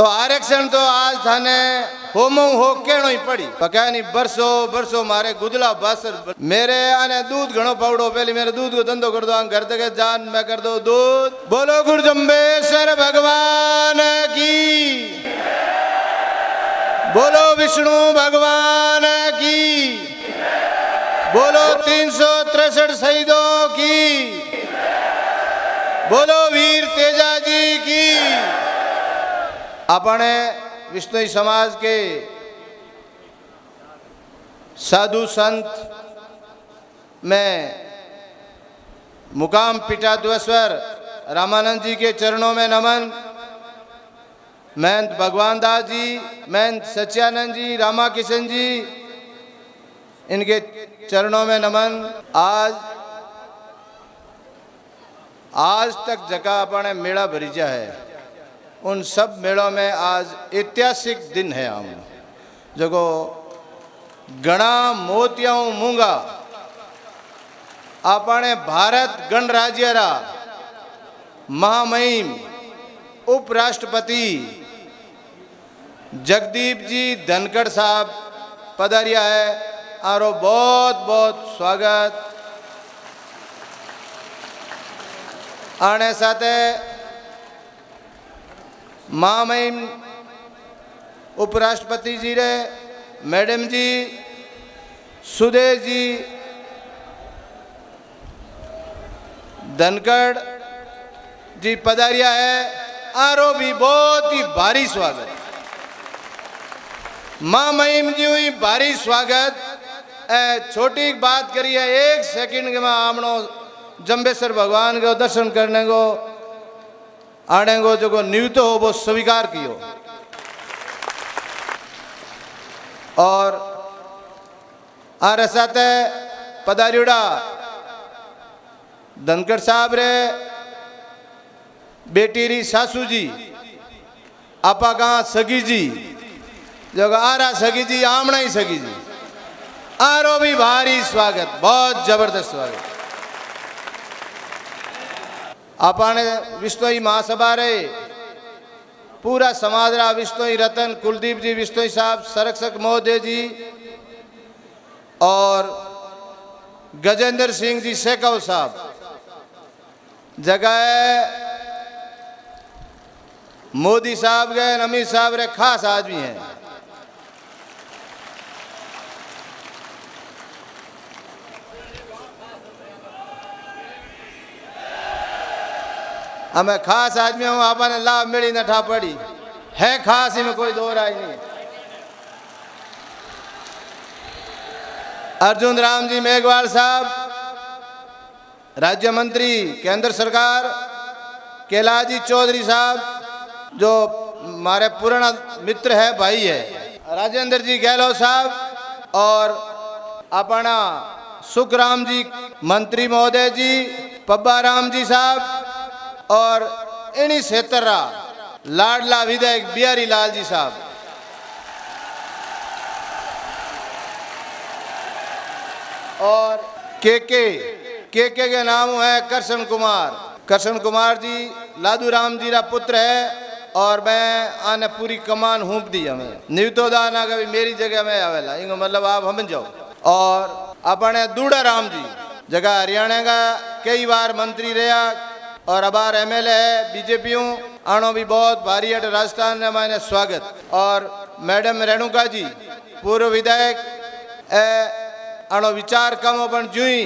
तो आरक्षण तो आज थाने होमो हो केणो ही पड़ी क्या नहीं बरसों बरसों मारे गुदला बसर मेरे आने दूध घणो पावड़ो पहले मेरे दूध को धंधो कर दो घर तक जान मैं कर दो दूध। बोलो गुरु जम्बेश्वर भगवान की, बोलो विष्णु भगवान की, बोलो 363 शहीदों की, बोलो वीर तेजा जी की। अपने विष्णु समाज के साधु संत में मुकाम पीठाधीश्वर रामानंद जी के चरणों में नमन, महंत भगवान दास जी, महंत सच्चिदानंद जी, रामा किशन जी, इनके चरणों में नमन। आज तक जगह अपने मेला भरीजा है, उन सब मेलों में आज ऐतिहासिक दिन है। हम जगो गणा मोतियाओं मूंगा अपने भारत गणराज्य रा महामहिम उपराष्ट्रपति जगदीप जी धनखड़ साहब पधारिया है। आरो बहुत बहुत स्वागत। आने साथे महामहिम उपराष्ट्रपति जी रे मैडम जी सुदेश जी धनखड़ जी पधारिया है। आरो भी बहुत ही भारी स्वागत। महामहिम जी हुई भारी स्वागत। छोटी बात करी है, 1 सेकंड के में आमनो जम्बेश्वर भगवान को दर्शन करने को आने को जो को नियुक्त हो वो स्वीकार कियो। और आर साथे पधारियोड़ा धनखड़ साहब रे बेटी री सासू जी आपा कहा सगी जी जो आरा सगी जी आमना ही सगी जी। आरो भी भारी स्वागत, बहुत जबरदस्त स्वागत। अपने विश्नोई महासभा रे पूरा समाज रा विश्नोई रतन कुलदीप जी विश्नोई साहब संरक्षक महोदय जी और गजेंद्र सिंह जी शेखव साहब जगह मोदी साहब गए, अमित साहब रे खास आदमी हैं। हमें खास आदमी हूँ, आपने लाभ मिली न ठा पड़ी है, खास ही में कोई दो राय नहीं। अर्जुन राम जी मेघवाल साहब राज्य मंत्री केंद्र सरकार, कैलाश चौधरी साहब जो हमारे पुराना मित्र है भाई है, राजेंद्र जी गहलोत साहब और अपना सुखराम जी मंत्री महोदय जी, पब्बा राम जी साहब और इन्हीं क्षेत्र लाडला विधायक बिहारी लाल जी साहब और के नाम है कृष्ण कुमार। कृष्ण कुमार जी लादू राम जी रा पुत्र है और मैं आने पूरी कमान हूँप दी हमें नियुक्तोदान आ कभी मेरी जगह में आवेला, इनको मतलब आप हम जाओ। और अपने दूड़ा राम जी जगह हरियाणा का कई बार मंत्री रहा और अबार एमएलए है बीजेपी हूँ। आनो भी बहुत भारी है राजस्थान में मैंने स्वागत। और मैडम रेणुका जी पूर्व विधायक आनो विचार कम अपन जुई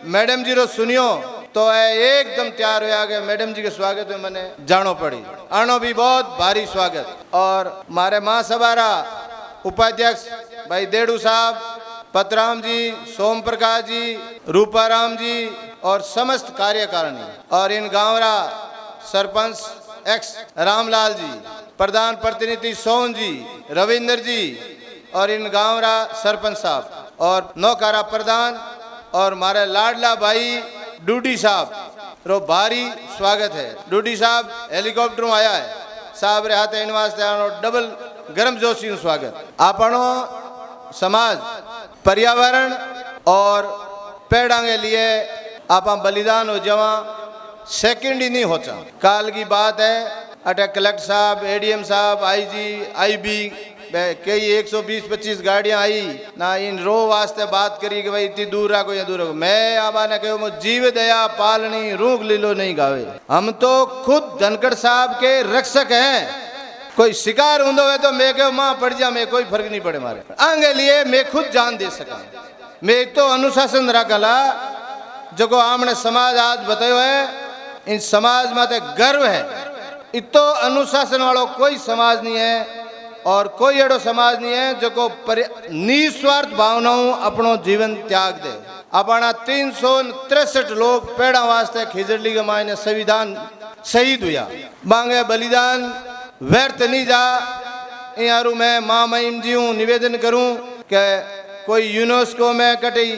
मैडम जी रो सुनियो तो एकदम तैयार हो गए। मैडम जी के स्वागत में मैंने जानो पड़ी, आनो भी बहुत भारी स्वागत। और हमारे महासभा उपाध्यक्ष भाई देड़ू साहब, पतराम जी, सोम प्रकाश जी, रूपाराम जी और समस्त कार्यकारिणी और इन गांव रा सरपंच एक्स रामलाल जी, प्रधान प्रतिनिधि सोन जी, रविंद्र जी और इन गांव रा सरपंच साहब और नौकारा प्रधान और हमारे लाडला भाई डूडी साहब रो भारी स्वागत है। डूडी साहब हेलीकॉप्टर में आया है, साहब रे हाथ इन वास्ते डबल गर्म जोशी स्वागत। आपनो समाज पर्यावरण और पेड़ों के लिए आप बलिदान हो जावा सेकंड ही नहीं होता। काल की बात है अटे कलेक्टर साहब, एडीएम साहब, आईजी, आईबी कई 120-25 गाड़ियां आई ना, इन रो वास्ते बात करी कि भाई इतनी दूर रखो या दूर रखो। मैं आबा ने कहो जीव दया पालनी रूख लीलो नहीं गावे। हम तो खुद धनखड़ साहब के रक्षक हैं। कोई शिकार होंदो है तो मैं कहो मां पड़ जा, मैं कोई फर्क नहीं पड़े मारे आगे लिए मैं खुद जान दे सका। मैं तो अनुशासन रखला जो आमने समाज आज बतायो है, इन समाज में गर्व है। इतो अनुशासन वालों कोई समाज नहीं है और कोई एडो समाज नहीं है जो को निस्वार्थ भावनाओं अपनो जीवन त्याग दे। अपना 363 लोग पेड़ा वास्ते खिजड़ली के मायने संविधान शहीद हुआ, मांगे बलिदान व्यर्थ नहीं जा। यारू मैं माँ महिम जी हूँ निवेदन करूं कि कोई यूनेस्को में कटी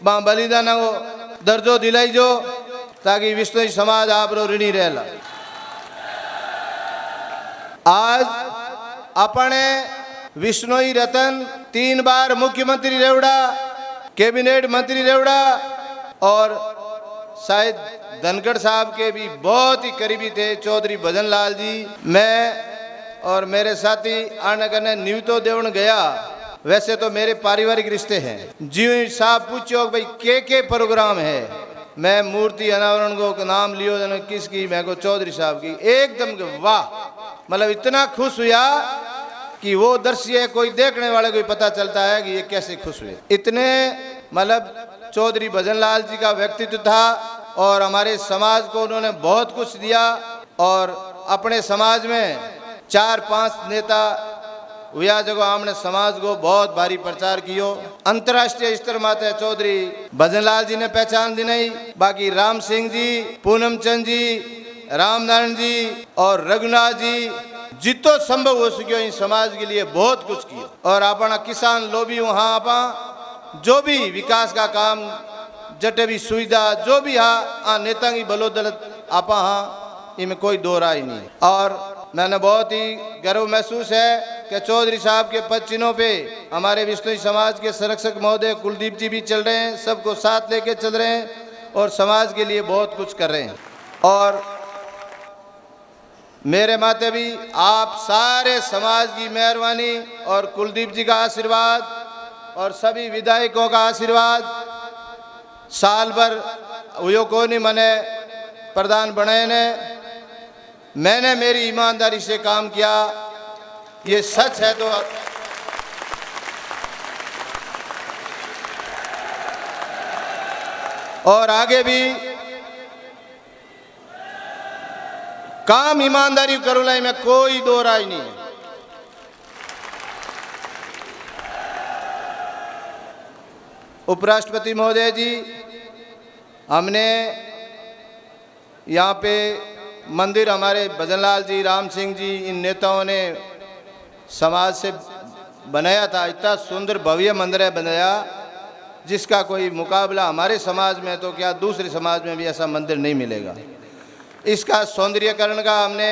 माँ बलिदान को दर्जो दिलाई जो, ताकि विश्व समाज आप रो ऋणी रहेला। आज अपने विष्णोई रतन 3 बार मुख्यमंत्री रेवड़ा, कैबिनेट मंत्री रेवड़ा और शायद धनखड़ साहब के भी बहुत ही करीबी थे चौधरी भजन लाल जी। मैं और मेरे साथी आने करने न्यूतो देवन गया। वैसे तो मेरे पारिवारिक रिश्ते हैं। जी साहब पूछो भाई के प्रोग्राम है, मैं मूर्ति अनावरण को नाम लियो किसकी, मैं को चौधरी साहब की। एकदम वाह, मतलब इतना खुश हुआ कि वो दृश्य कोई देखने वाले को पता चलता है कि ये कैसे खुश हुए। इतने मतलब चौधरी भजन लाल जी का व्यक्तित्व था और हमारे समाज को उन्होंने बहुत कुछ दिया। और अपने समाज में 4-5 नेता हुआ जगह हमने समाज को बहुत भारी प्रचार कियो। अंतर्राष्ट्रीय स्तर माते चौधरी भजन लाल जी ने पहचान दी नहीं, बाकी राम सिंह जी, पूनम चंद जी, रामनारायण जी और रघुनाथ जी जितो संभव हो सको इन समाज के लिए बहुत कुछ किया। और अपना किसान लोभी वहाँ आप जो भी विकास का काम जटे भी सुविधा जो भी हाँ नेता की बलोदलत आप हाँ, इनमें कोई दो राय नहीं। और मैंने बहुत ही गर्व महसूस है कि चौधरी साहब के पद चिन्हों पे हमारे विष्णु समाज के संरक्षक महोदय कुलदीप जी भी चल रहे हैं, सबको साथ लेके चल रहे हैं और समाज के लिए बहुत कुछ कर रहे हैं। और मेरे माते भी आप सारे समाज की मेहरबानी और कुलदीप जी का आशीर्वाद और सभी विधायकों का आशीर्वाद, साल भर हुयो को नहीं मने प्रधान बने ने, मैंने मेरी ईमानदारी से काम किया, ये सच है। तो और आगे भी काम ईमानदारी करूँगा, में कोई दो राय नहीं है। उपराष्ट्रपति महोदय जी, हमने यहाँ पे मंदिर हमारे भजनलाल जी, राम सिंह जी, इन नेताओं ने समाज से बनाया था। इतना सुंदर भव्य मंदिर है बनाया जिसका कोई मुकाबला हमारे समाज में तो क्या दूसरे समाज में भी ऐसा मंदिर नहीं मिलेगा। इसका सौंदर्यीकरण का हमने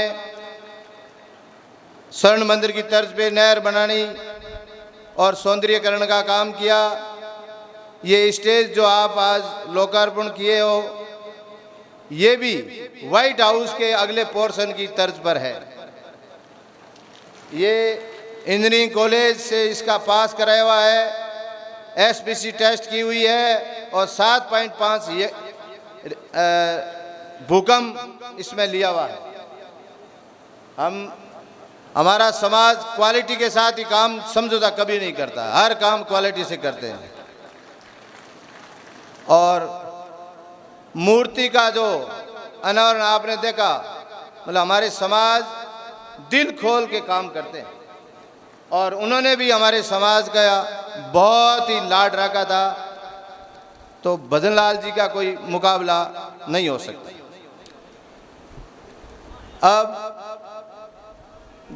स्वर्ण मंदिर की तर्ज पे नहर बनानी और सौंदर्यीकरण का काम किया। ये स्टेज जो आप आज लोकार्पण किए हो, ये भी व्हाइट हाउस के अगले पोर्शन की तर्ज पर है। ये इंजीनियरिंग कॉलेज से इसका पास कराया हुआ है, एसपीसी टेस्ट की हुई है और 7.5 ये भूकंप इसमें लिया हुआ है। हमारा समाज क्वालिटी के साथ ही काम समझौता कभी नहीं करता, हर काम क्वालिटी से करते हैं। और मूर्ति का जो अनावरण आपने देखा, मतलब हमारे समाज दिल खोल के काम करते हैं और उन्होंने भी हमारे समाज का बहुत ही लाड रखा था। तो भजनलाल जी का कोई मुकाबला नहीं हो सकता। अब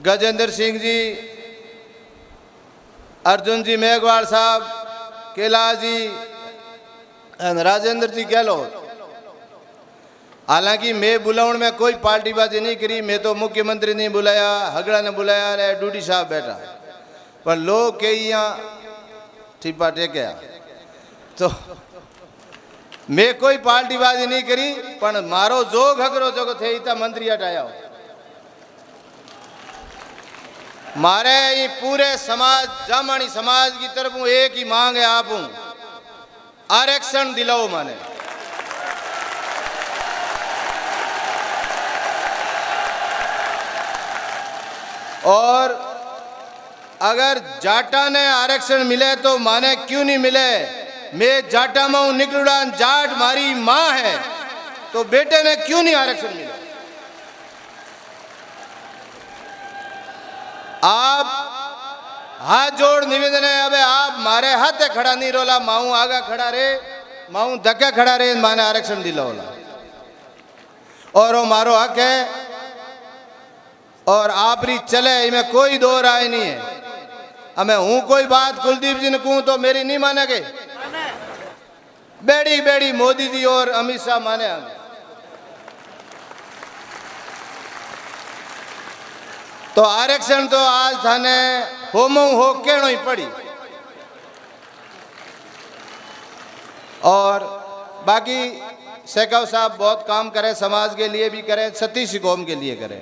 गजेंद्र सिंह जी, अर्जुन जी मेघवाल साहब, कैलाश जी, राजेंद्र जी गहलोत, हालांकि मैं बुलाउण में कोई पार्टीबाजी नहीं करी। मैं तो मुख्यमंत्री ने बुलाया, हगड़ा ने बुलाया, रे डूडी साहब बैठा, पर लोग के यहाँ ठीपा टेकया। तो मैं कोई पार्टीबाजी नहीं करी, पर मारो जो घगरो जो थे इतना मंत्री हटाया हो। मारे ये पूरे समाज जामणी समाज की तरफ एक ही मांग है आप आरक्षण दिलाओ माने। और अगर जाटा ने आरक्षण मिले तो माने क्यों नहीं मिले। मैं जाटा में निकलुड़ा जाट मारी माँ है तो बेटे ने क्यों नहीं आरक्षण मिला। आप हाथ जोड़ निवेदन है अबे आप मारे हाथे खड़ा नहीं रोला माऊ आगा खड़ा रे माऊ धक्का खड़ा रे माने आरक्षण दिलाओला और वो मारो हक है और आप री चले इनमें कोई दो राय नहीं है। हमें हूं कोई बात कुलदीप जी ने कहूं तो मेरी नहीं मानेगे। बेड़ी बेड़ी मोदी जी और अमित शाह माने हमें। तो आरक्षण तो आज थाने होमो हो कहनो ही पड़ी। और बाकी शेखव साहब बहुत काम करे समाज के लिए भी करें सतीश कौम के लिए करें।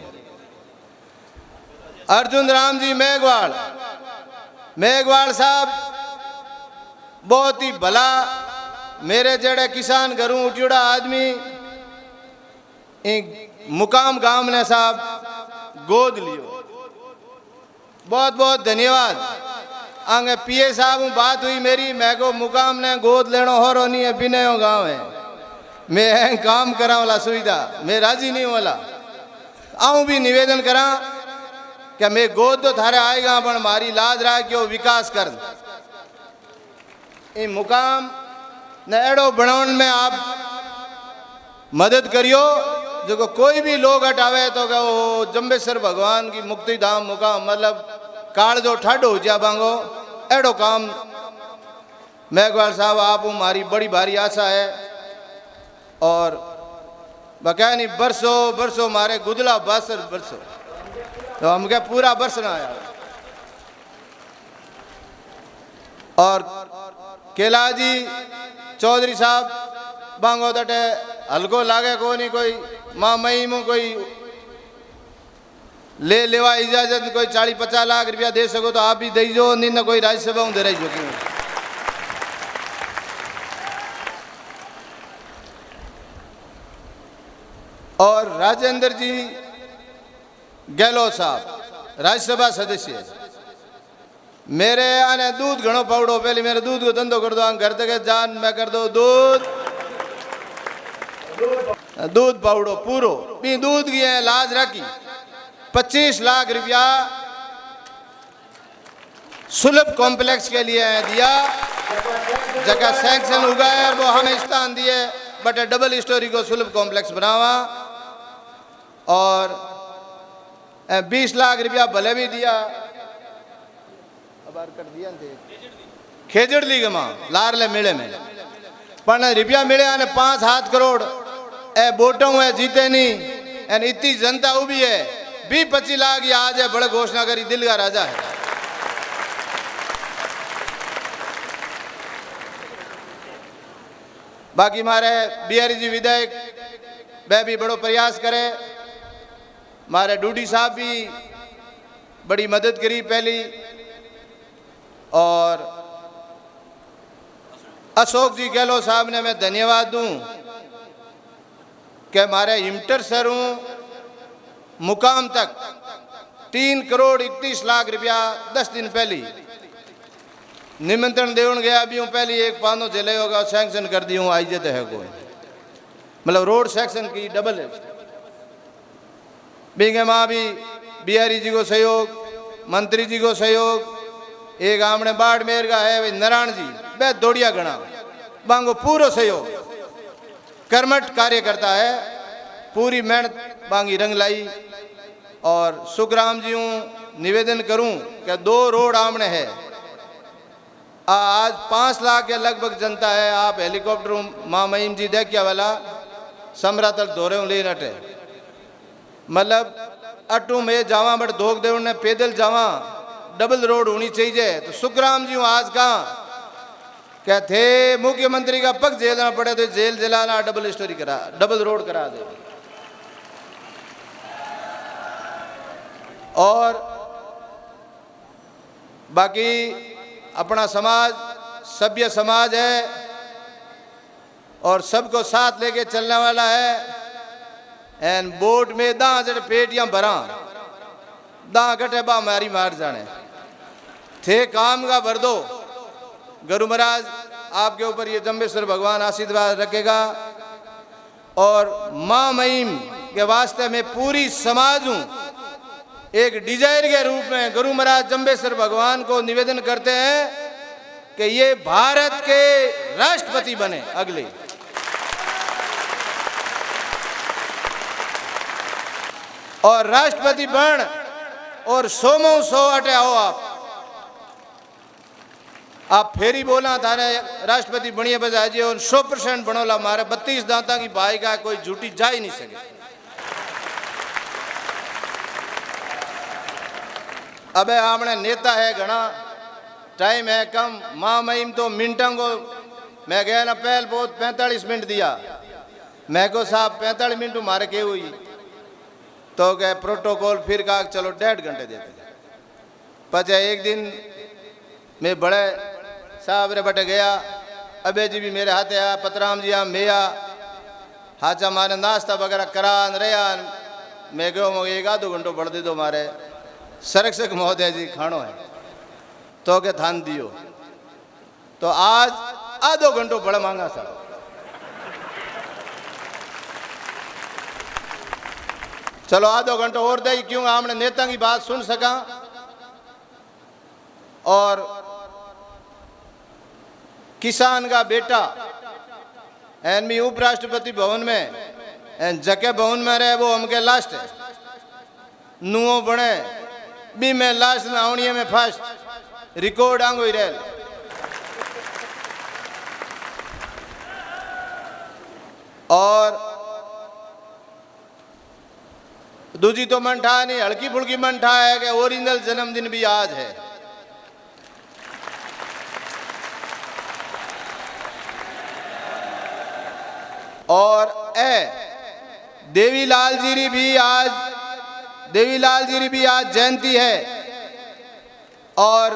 अर्जुन राम जी मेघवाल साहब बहुत ही भला मेरे जड़े किसान घरों उठियोड़ा आदमी मुकाम गांव ने साहब गोद लियो बहुत बहुत धन्यवाद। आगे पीए साहब बात हुई मेरी मैं को मुकाम ने गोद लेनो हो रो नहीं है बिना गांव है मैं काम करा वाला सुविधा मैं राजी नहीं वाला आऊं भी निवेदन करा क्या मैं गोद तो थारे आएगा पर मारी लाज रहा क्यों विकास कर इन मुकाम ने एड़ो बनाने में आप मदद करियो जो कोई भी लोग हटावे तो वो जम्बेश्वर भगवान की मुक्ति धाम मुकाम मतलब काल जो ठाडो हो जा बांगो एड़ो काम मेघवाल साहब आप हमारी बड़ी भारी आशा है। और बकाया नहीं बरसों बरसों मारे गुदला बरसों तो हम क्या पूरा बरस ना आया। और केलाजी चौधरी साहब बांगो तटे हल्को लागे को नहीं कोई माँ मई में कोई ले लेवा इजाजत कोई 40-50 लाख रुपया दे सको तो आप भी दे जो नहीं ना कोई राज्यसभा दे रही जो क्यों। और राजेंद्र जी गहलोत साहब राज्यसभा सदस्य मेरे आने दूध घणो पावड़ो पहले मेरे दूध को धंधो कर दो घर तक जान मैं कर दो दूध पावड़ो पूरो भी दूध की है लाज रखी 25 लाख रुपया सुलभ कॉम्प्लेक्स के लिए दिया जगह सैंक्शन हुआ है वो हमें स्थान दिए बट डबल स्टोरी को सुलभ कॉम्प्लेक्स बनावा और 20 लाख रुपया भले भी दिया कर दिया खेजड़ ली गमा लारले मेले में पर रुपया मिले आने 5-7 करोड़ ए बोटों है जीते नहीं एन इतनी जनता उभी है 20-25 लाख ये आज है बड़े घोषणा करी दिल का राजा है। बाकी मारे बिहारी जी विधायक वह भी बड़ो प्रयास करे मारे डूडी साहब भी बड़ी मदद करी पहली और अशोक जी गहलोत साहब ने मैं धन्यवाद दूं कि हमारे हिमटर सरों मुकाम तक 3 करोड़ 31 लाख रुपया 10 दिन पहले निमंत्रण देवन गया अभी हूँ पहले एक पानो जिले होगा सैंक्शन कर दी हूँ आई जत है कोई मतलब रोड सेक्शन की डबल है बिंगे माँ भी बिहारी जी को सहयोग मंत्री जी को सहयोग एक आमने बाड़मेर का है नारायण जी वह दौड़िया गणा बांगो पूरा सहयोग कर्मठ कार्य करता है पूरी मेहनत बांगी रंग लाई। और सुखराम जी हूँ निवेदन करूँ कि 2 रोड आमने है आज 5 लाख के लगभग जनता है आप हेलीकॉप्टर माँ महीम जी देखिया वाला समरा तक दौरे ले नटे मतलब अटू में जावा बट धोख दे ने पैदल जावा डबल रोड होनी चाहिए। तो सुखराम जी हूँ आज कहाँ क्या थे मुख्यमंत्री का पग जेलना पड़े तो जेल जलाना डबल स्टोरी करा डबल रोड करा दे। और बाकी अपना समाज सभ्य समाज है और सबको साथ लेके चलने वाला है। एन बोट में दां जड़ पेटियां भरा दां कटे बा मारी मार जाने थे काम का भर दो। गुरु महाराज आपके ऊपर ये जम्बेश्वर भगवान आशीर्वाद रखेगा और माँ महिम के वास्ते में पूरी समाज हूँ एक डिजायर के रूप में गुरु महाराज जम्बेश्वर भगवान को निवेदन करते हैं कि ये भारत के राष्ट्रपति बने अगले। और राष्ट्रपति बन और 100 अटे आओ आप फेरी बोला थारे राष्ट्रपति बनिए बजा जी और 100% बनोला मारे 32 दांता की भाई का कोई झूठी जा ही नहीं सके। अबे हमने नेता है घना टाइम है कम माँ महिम तो मिनटों को मैं गया ना पहल बहुत 45 मिनट दिया मैं को साहब 45 मिनट मारे के हुई तो गए प्रोटोकॉल फिर कहा चलो 1.5 घंटे देते। पचा एक दिन मैं बड़े साहब रे बटे गया अबे जी भी मेरे हाथे आया पतराम जी आ मेया हाचा मारे नाश्ता वगैरह करान रयान मैं गयो एक आधो घंटो बढ़ दे दो मारे संरक्षक महोदय जी खानो है तो के थान दियो तो आज आधो घंटो बड़ा मांगा साहब। चलो आधो घंटा और दे क्यों हमने नेता की बात सुन सका। और किसान का बेटा एनमी उपराष्ट्रपति भवन में एन जके भवन में रहे वो हमके लास्ट है नुओ बने भी मैं लास्ट नावणिये में फर्स्ट रिकॉर्ड आंगो ही रहे। और दूजी तो मन ठा नहीं हल्की फुल्की मन ठा है कि ओरिजिनल जन्मदिन भी आज है। और देवीलाल जी भी आज जयंती है और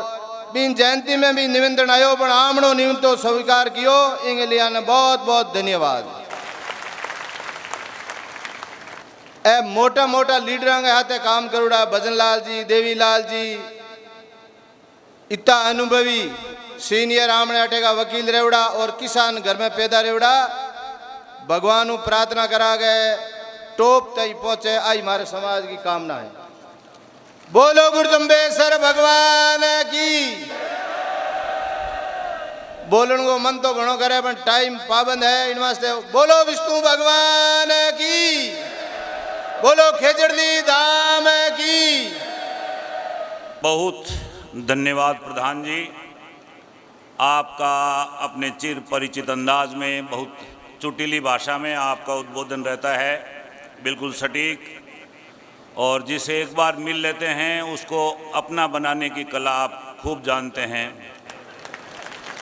बिन जयंती में भी निमंत्रण आयो पर आमणो निमंत्रण स्वीकार कियो इंगे लिया ने बहुत बहुत धन्यवाद। मोटा मोटा लीडर के हाथे काम करूड़ा भजनलाल जी देवीलाल जी इतना अनुभवी सीनियर आमणे अटे का वकील रेवड़ा और किसान घर में पैदा रेवड़ा भगवान प्रार्थना करा गए टॉप तक पहुंचे आई हमारे समाज की कामना है। बोलो गुरु जम्बेश्वर भगवान की। बोलन को मन तो घणो करे पर टाइम पाबंद है इन वास्ते बोलो विष्णु भगवान की बोलो खेजड़ली धाम की। बहुत धन्यवाद प्रधान जी आपका अपने चिर परिचित अंदाज में बहुत चुटीली भाषा में आपका उद्बोधन रहता है बिल्कुल सटीक और जिसे एक बार मिल लेते हैं उसको अपना बनाने की कला आप खूब जानते हैं।